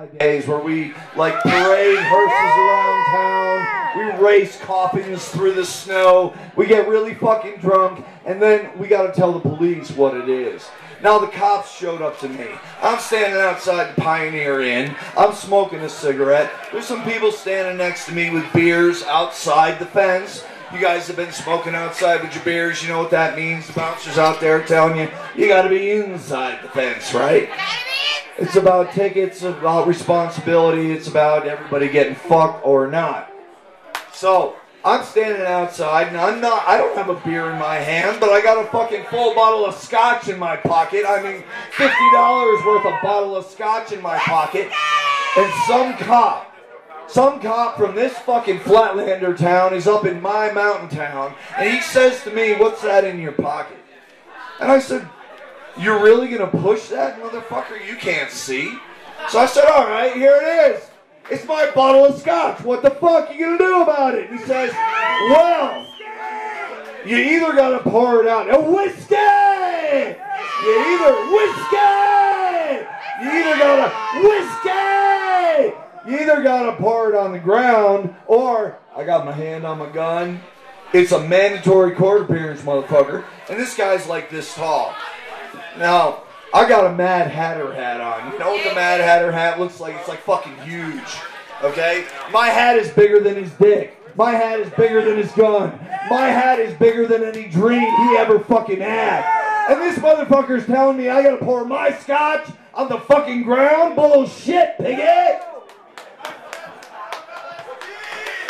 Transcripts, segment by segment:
days where we like parade hearses around town, we race coffins through the snow, we get really fucking drunk, and then we gotta tell the police what it is. Now the cops showed up to me. I'm standing outside the Pioneer Inn. I'm smoking a cigarette. There's some people standing next to me with beers outside the fence. You guys have been smoking outside with your beers. You know what that means. The bouncers out there telling you, you gotta be inside the fence, right? It's about tickets, about responsibility. It's about everybody getting fucked or not. So I'm standing outside, and I don't have a beer in my hand, but I got a fucking full bottle of scotch in my pocket. I mean, $50 worth of bottle of scotch in my pocket. And some cop from this fucking Flatlander town is up in my mountain town, and he says to me, "What's that in your pocket?" And I said, "You're really gonna push that, motherfucker? You can't see." So I said, "All right, here it is. It's my bottle of scotch. What the fuck are you gonna do about it?" And he says, "Well, you either gotta pour it out. Whiskey! You either gotta pour it on the ground, or I got my hand on my gun. It's a mandatory court appearance, motherfucker." And this guy's like this tall. Now, I got a Mad Hatter hat on. You know what the Mad Hatter hat looks like? It's like fucking huge, okay? My hat is bigger than his dick. My hat is bigger than his gun. My hat is bigger than any dream he ever fucking had. And this motherfucker's telling me I gotta pour my scotch on the fucking ground? Bullshit, piggy!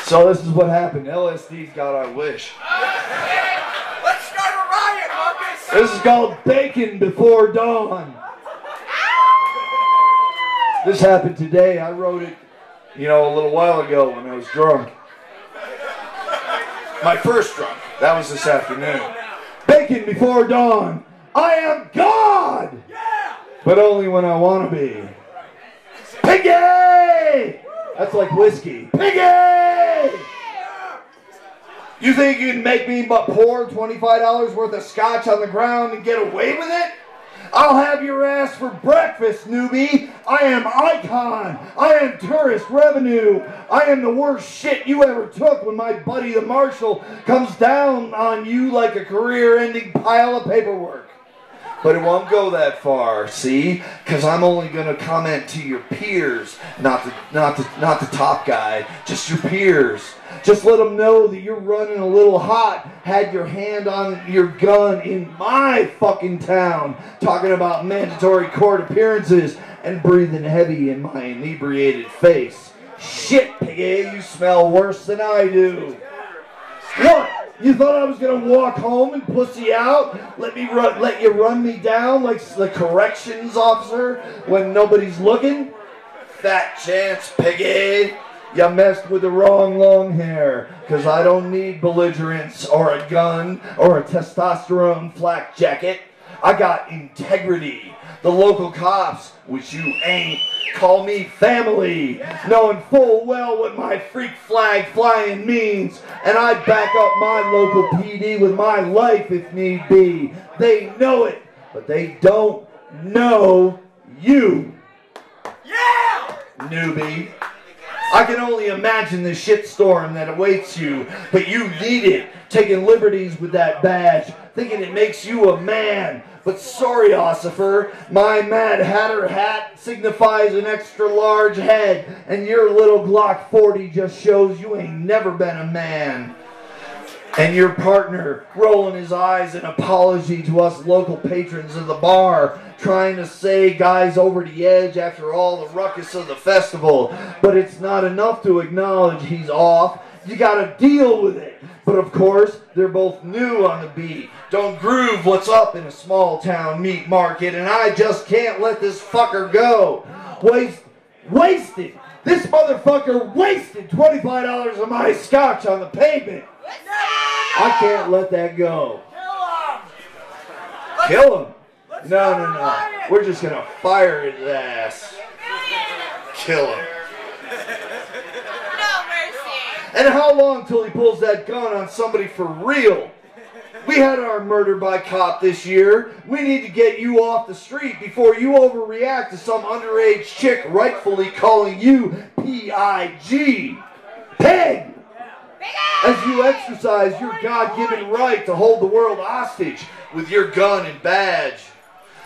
So this is what happened. LSD's got our wish. Let's start a riot, Marcus! This is called Bacon Before Dawn. This happened today. I wrote it, a little while ago when I was drunk. My first drunk. That was this afternoon. Bacon before dawn. I am God! But only when I want to be. Piggy! That's like whiskey. Piggy! You think you can make me but pour $25 worth of scotch on the ground and get away with it? I'll have your ass for breakfast, newbie. I am Icon. I am tourist revenue. I am the worst shit you ever took when my buddy the marshal comes down on you like a career-ending pile of paperwork. But it won't go that far, see? Because I'm only going to comment to your peers, not the top guy, just your peers. Just let them know that you're running a little hot, had your hand on your gun in my fucking town, talking about mandatory court appearances and breathing heavy in my inebriated face. Shit, piggy, you smell worse than I do. What? You thought I was gonna walk home and pussy out? Let you run me down like the corrections officer when nobody's looking? Fat chance, piggy. You messed with the wrong long hair, because I don't need belligerence or a gun or a testosterone flak jacket. I got integrity. The local cops, which you ain't, call me family, knowing full well what my freak flag flying means, and I back up my local PD with my life if need be. They know it, but they don't know you. Yeah! Newbie. I can only imagine the shitstorm that awaits you, but you need it, taking liberties with that badge, thinking it makes you a man. But sorry, Ossifer, my Mad Hatter hat signifies an extra large head, and your little Glock 40 just shows you ain't never been a man. And your partner rolling his eyes in apology to us local patrons of the bar, trying to say guys over the edge after all the ruckus of the festival. But it's not enough to acknowledge he's off. You gotta deal with it. But of course, they're both new on the beat. Don't groove what's up in a small town meat market, and I just can't let this fucker go. Wasted. This motherfucker wasted $25 of my scotch on the pavement. I can't let that go. Kill him. No. We're just gonna fire his ass. Kill him. No mercy. And how long till he pulls that gun on somebody for real? We had our murder by cop this year. We need to get you off the street before you overreact to some underage chick rightfully calling you P.I.G. Pig! As you exercise your God-given right to hold the world hostage with your gun and badge.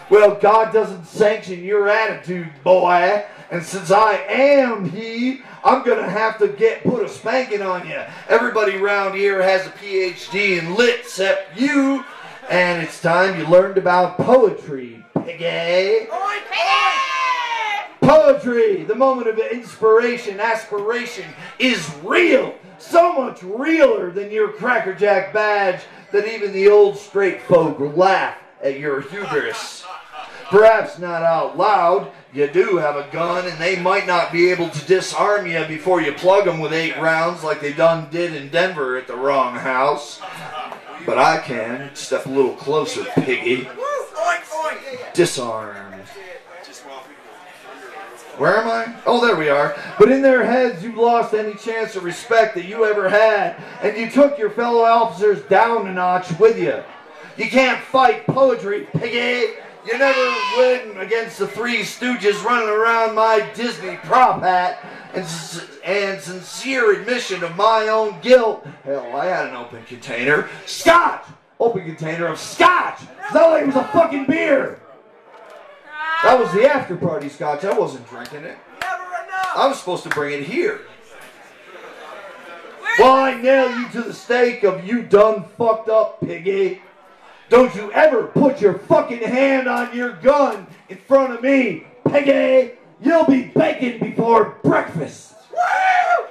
Well, God doesn't sanction your attitude, boy. And since I am he, I'm going to have to put a spanking on you. Everybody around here has a PhD in lit except you. And it's time you learned about poetry, piggy. Poetry, the moment of inspiration, aspiration, is real. So much realer than your crackerjack badge that even the old straight folk laugh at your hubris. Perhaps not out loud. You do have a gun, and they might not be able to disarm you before you plug them with 8 rounds like they did in Denver at the wrong house. But I can. Step a little closer, piggy. Disarmed. Where am I? Oh, there we are. But in their heads, you lost any chance of respect that you ever had, and you took your fellow officers down a notch with you. You can't fight poetry, piggy. You never win against the Three Stooges running around my Disney prop hat and sincere admission of my own guilt. Hell, I had an open container. Scotch! Open container of scotch! It's not like it was a fucking beer. That was the after party scotch. I wasn't drinking it. I was supposed to bring it here. Well, I nail you to the stake of you done fucked up, piggy. Don't you ever put your fucking hand on your gun in front of me, piggy. You'll be bacon before breakfast. Woo!